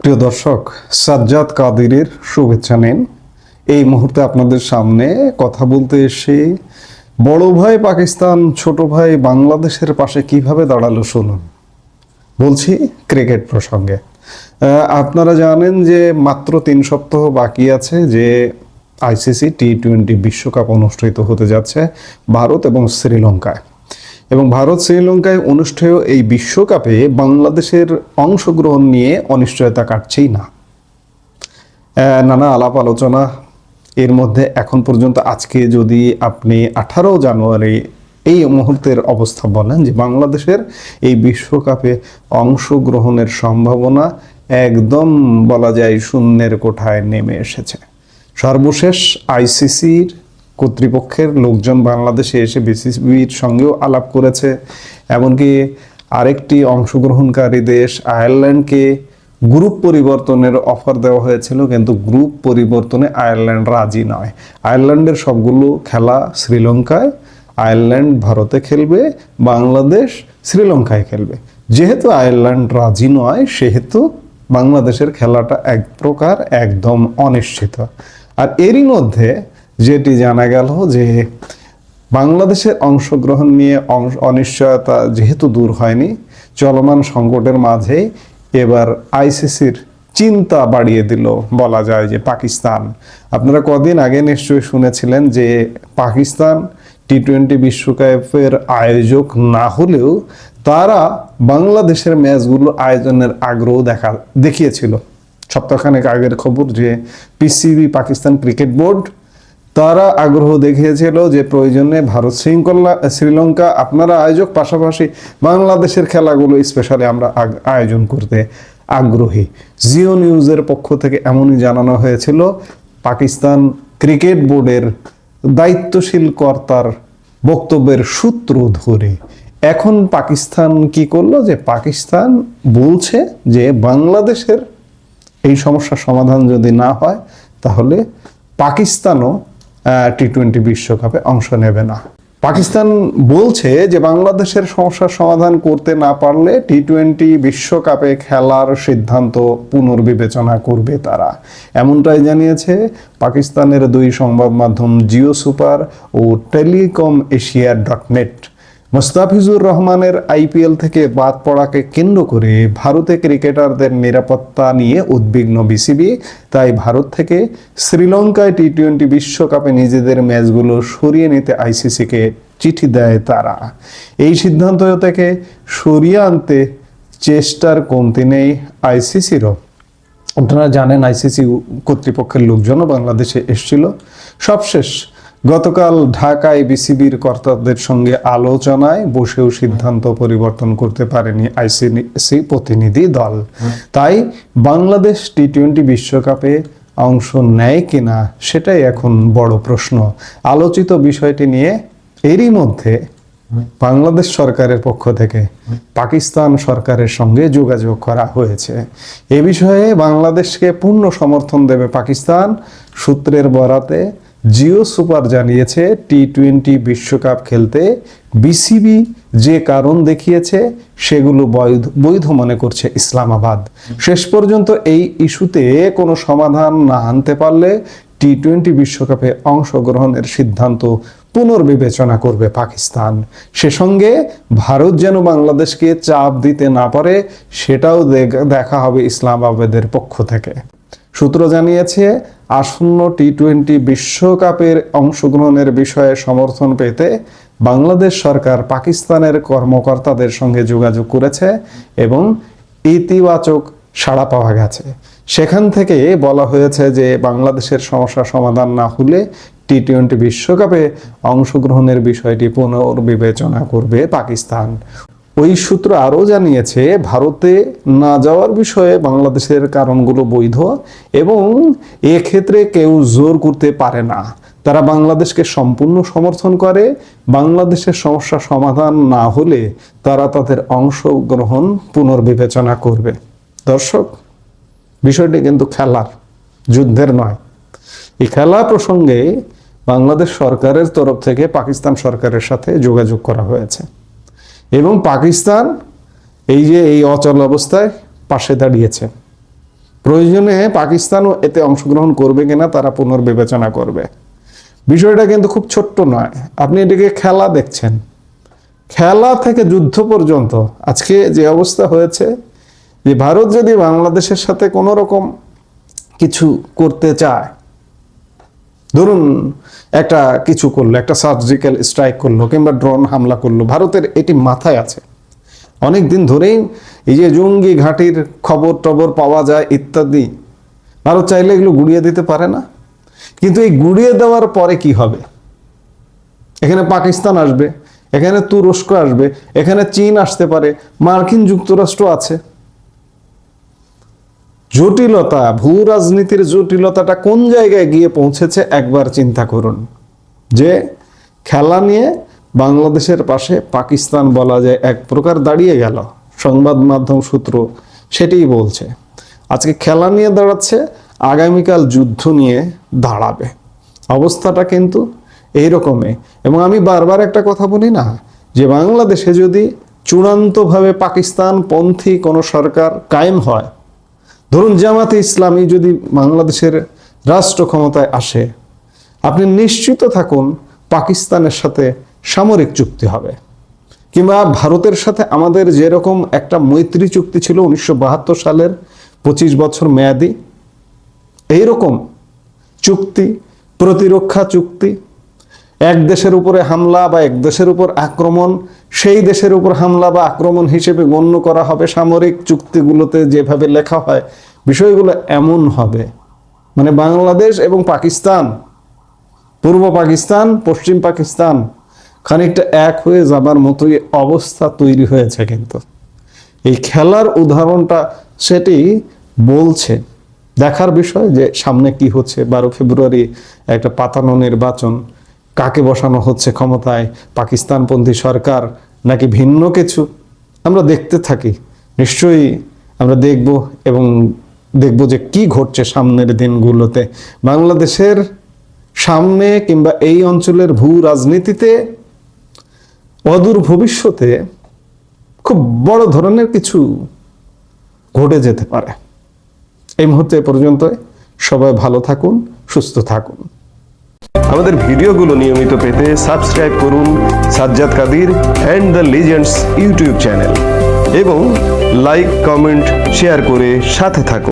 প্রিয় দর্শক, সাজ্জাদ কাদিরের শুভেচ্ছা নিন। এই মুহূর্তে আপনাদের সামনে কথা বলতে এসে বড় ভাই পাকিস্তান, ছোট ভাই বাংলাদেশের পাশে কিভাবে দাঁড়ালো শুনুন। বলছি ক্রিকেট প্রসঙ্গে। আপনারা জানেন যে মাত্র 3 সপ্তাহ বাকি আছে যে আইসিসি টি-20 বিশ্বকাপ অনুষ্ঠিত হতে যাচ্ছে ভারত এবং শ্রীলঙ্কায়। এবং ভারত শ্রীলঙ্কায় অনুষ্ঠেয় এই বিশ্বকাপে বাংলাদেশের অংশগ্রহণ নিয়ে অনিশ্চয়তা কাটছেই না। নানা আলাপ আলোচনা এর মধ্যে এখন পর্যন্ত আজকে যদি আপনি 18 জানুয়ারি এই মুহূর্তের অবস্থা বলেন যে বাংলাদেশের এই বিশ্বকাপে অংশগ্রহণের সম্ভাবনা একদম বলা যায় শূন্যের কোঠায় নেমে এসেছে। সর্বশেষ আইসিসির কর্তৃপক্ষের লোকজন বাংলাদেশে এসে বিসিবির সঙ্গেও আলাপ করেছে। এমনকি আরেকটি অংশগ্রহণকারী দেশ আয়ারল্যান্ডকে গ্রুপ পরিবর্তনের অফার দেওয়া হয়েছিল, কিন্তু গ্রুপ পরিবর্তনে আয়ারল্যান্ড রাজি নয়। আয়ারল্যান্ডের সবগুলো খেলা শ্রীলঙ্কায়, আয়ারল্যান্ড ভারতে খেলবে, বাংলাদেশ শ্রীলঙ্কায় খেলবে। যেহেতু আয়ারল্যান্ড রাজি নয়, সেহেতু বাংলাদেশের খেলাটা এক প্রকার একদম অনিশ্চিত। আর এরই মধ্যে যেটি জানা গেল যে বাংলাদেশের অংশগ্রহণ নিয়ে অনিশ্চয়তা যেহেতু দূর হয়নি, চলমান সংকটের মাঝে এবার আইসিসির চিন্তা বাড়িয়ে দিল বলা যায় যে পাকিস্তান। আপনারা কদিন আগে নিশ্চয়ই শুনেছিলেন যে পাকিস্তান টি-20 বিশ্বকাপের আয়োজক না হলেও তারা বাংলাদেশের ম্যাচগুলো আয়োজনের আগ্রহ দেখিয়েছিল। সপ্তাহখানেক আগের খবর যে পিসিবি পাকিস্তান ক্রিকেট বোর্ড তারা আগ্রহ দেখিয়েছিল যে প্রয়োজনে ভারত শ্রীলঙ্কা আপনারা আয়োজক, পাশাপাশি বাংলাদেশের খেলাগুলো স্পেশালি আমরা আয়োজন করতে আগ্রহী। জিও নিউজের পক্ষ থেকে এমনই জানানো হয়েছিল পাকিস্তান ক্রিকেট বোর্ডের দায়িত্বশীল কর্তার বক্তব্যের সূত্র ধরে। এখন পাকিস্তান কি করলো যে পাকিস্তান বলছে যে বাংলাদেশের এই সমস্যার সমাধান যদি না হয় তাহলে পাকিস্তানও টি-20 বিশ্বকাপে অংশ নেবে না। পাকিস্তান বলছে যে বাংলাদেশের সমস্যার সমাধান করতে না পারলে টি-20 বিশ্বকাপে খেলার সিদ্ধান্ত পুনর্বিবেচনা করবে তারা। এমনটাই জানিয়েছে পাকিস্তানের 2 সংবাদ মাধ্যম জিও সুপার ও টেলিকম এশিয়া.নেট। মুস্তাফিজুর রহমানের আইপিএল থেকে বাদ পড়াকে কেন্দ্র করে ভারতে ক্রিকেটারদের নিরাপত্তা নিয়ে উদ্বিগ্ন বিসিবি, তাই ভারত থেকে শ্রীলঙ্কায় টি-20 বিশ্বকাপে নিজেদের ম্যাচগুলো সরিয়ে নিতে আইসিসিকে চিঠি দেয় তারা। এই সিদ্ধান্ত থেকে সরিয়ে আনতে চেষ্টার কমতি নেই আইসিসিরও। আপনারা জানেন আইসিসি কর্তৃপক্ষের লোকজনও বাংলাদেশে এসেছিল। সবশেষ গতকাল ঢাকায় বিসিবির কর্তাদের সঙ্গে আলোচনায় বসেও সিদ্ধান্ত পরিবর্তন করতে পারেনি আইসিসি প্রতিনিধি দল। তাই বাংলাদেশ টি-20 বিশ্বকাপে অংশ নেয় কিনা সেটাই এখন বড় প্রশ্ন। আলোচিত বিষয়টি নিয়ে এরই মধ্যে বাংলাদেশ সরকারের পক্ষ থেকে পাকিস্তান সরকারের সঙ্গে যোগাযোগ করা হয়েছে। এ বিষয়ে বাংলাদেশকে পূর্ণ সমর্থন দেবে পাকিস্তান। সূত্রের বরাতে জিও সুপার জানিয়েছে টি-20 বিশ্বকাপ খেলতে বিসিবি যে কারণ দেখিয়েছে সেগুলো বৈধ মনে করছে ইসলামাবাদ। শেষ পর্যন্ত এই ইস্যুতে কোনো সমাধান না আনতে পারলে টি-20 বিশ্বকাপে অংশগ্রহণের সিদ্ধান্ত পুনর্বিবেচনা করবে পাকিস্তান। সে সঙ্গে ভারত যেন বাংলাদেশকে চাপ দিতে না পারে সেটাও দেখা হবে ইসলামাবাদের পক্ষ থেকে। সূত্র জানিয়েছে আসন্ন টি-20 বিশ্বকাপের অংশগ্রহণের বিষয়ে সমর্থন পেতে বাংলাদেশ সরকার পাকিস্তানের কর্মকর্তাদের সঙ্গে যোগাযোগ করেছে এবং ইতিবাচক সাড়া পাওয়া গেছে। সেখান থেকে বলা হয়েছে যে বাংলাদেশের সমস্যা সমাধান না হলে টি-20 বিশ্বকাপে অংশগ্রহণের বিষয়টি পুনর্বিবেচনা করবে পাকিস্তান। ওই সূত্র আরও জানিয়েছে ভারতে না যাওয়ার বিষয়ে বাংলাদেশের কারণগুলো বৈধ এবং এক্ষেত্রে কেউ জোর করতে পারে না। তারা বাংলাদেশকে সম্পূর্ণ সমর্থন করে। বাংলাদেশের সমস্যা সমাধান না হলে তারা তাদের অংশগ্রহণ পুনর্বিবেচনা করবে। দর্শক, বিষয়টি কিন্তু খেলার, যুদ্ধের নয়। এই খেলা প্রসঙ্গে বাংলাদেশ সরকারের তরফ থেকে পাকিস্তান সরকারের সাথে যোগাযোগ করা হয়েছে এবং পাকিস্তান এই যে এই অচল অবস্থায় পাশে দাঁড়িয়েছে। প্রয়োজনে পাকিস্তানও এতে অংশগ্রহণ করবে কিনা তারা পুনর্বিবেচনা করবে। বিষয়টা কিন্তু খুব ছোট্ট নয়। আপনি এটাকে খেলা দেখছেন, খেলা থেকে যুদ্ধ পর্যন্ত আজকে যে অবস্থা হয়েছে, যে ভারত যদি বাংলাদেশের সাথে কোনো রকম কিছু করতে চায়, ধরুন একটা কিছু করলো, একটা সার্জিক্যাল স্ট্রাইক করলো কিংবা ড্রোন হামলা করলো, ভারতের এটি মাথায় আছে অনেক দিন ধরেই। এই যে জঙ্গি ঘাঁটির খবর টবর পাওয়া যায় ইত্যাদি, ভারত চাইলে এগুলো গুড়িয়ে দিতে পারে না। কিন্তু এই গুড়িয়ে দেওয়ার পরে কি হবে? এখানে পাকিস্তান আসবে, এখানে তুরস্ক আসবে, এখানে চীন আসতে পারে, মার্কিন যুক্তরাষ্ট্র আছে। জটিলতা, ভূ রাজনীতির জটিলতাটা কোন জায়গায় গিয়ে পৌঁছেছে একবার চিন্তা করুন। যে খেলা নিয়ে বাংলাদেশের পাশে পাকিস্তান বলা যায় এক প্রকার দাঁড়িয়ে গেল। সংবাদ মাধ্যম সূত্র সেটাই বলছে। আজকে খেলা নিয়ে দাঁড়াচ্ছে, আগামীকাল যুদ্ধ নিয়ে দাঁড়াবে। অবস্থাটা কিন্তু এইরকমই। এবং আমি বারবার একটা কথা বলি না, যে বাংলাদেশে যদি চূড়ান্তভাবে পাকিস্তান পন্থী কোনো সরকার কায়েম হয়, ধরুন জামাতে ইসলামী যদি বাংলাদেশের রাষ্ট্র ক্ষমতায় আসে, আপনি নিশ্চিত থাকুন পাকিস্তানের সাথে সামরিক চুক্তি হবে। কিংবা ভারতের সাথে আমাদের যেরকম একটা মৈত্রী চুক্তি ছিল 1972 সালের 25 বছর মেয়াদি, এইরকম চুক্তি, প্রতিরক্ষা চুক্তি, এক দেশের উপরে হামলা বা এক দেশের উপর আক্রমণ সেই দেশের উপর হামলা বা আক্রমণ হিসেবে গণ্য করা হবে। সামরিক চুক্তিগুলোতে যেভাবে লেখা হয় বিষয়গুলো এমন হবে, মানে বাংলাদেশ এবং পাকিস্তান, পূর্ব পাকিস্তান পশ্চিম পাকিস্তান খানিকটা এক হয়ে যাবার মতোই অবস্থা তৈরি হয়েছে। কিন্তু এই খেলার উদাহরণটা সেটি বলছে। দেখার বিষয় যে সামনে কি হচ্ছে। 12 ফেব্রুয়ারি একটা পাতানো নির্বাচন, কাকে বসানো হচ্ছে ক্ষমতায়, পাকিস্তানপন্থী সরকার নাকি ভিন্ন কিছু, আমরা দেখতে থাকি। নিশ্চয়ই আমরা দেখব এবং দেখব যে কি ঘটছে সামনের দিনগুলোতে বাংলাদেশের সামনে কিংবা এই অঞ্চলের ভূ রাজনীতিতে। অদূর ভবিষ্যতে খুব বড় ধরনের কিছু ঘটে যেতে পারে। এই মুহূর্তে পর্যন্ত সবাই ভালো থাকুন, সুস্থ থাকুন। আমাদের ভিডিওগুলো নিয়মিত পেতে সাবস্ক্রাইব করুন Sajjad Kadir and the legends YouTube channel এবং লাইক, কমেন্ট, শেয়ার করে সাথে থাকুন।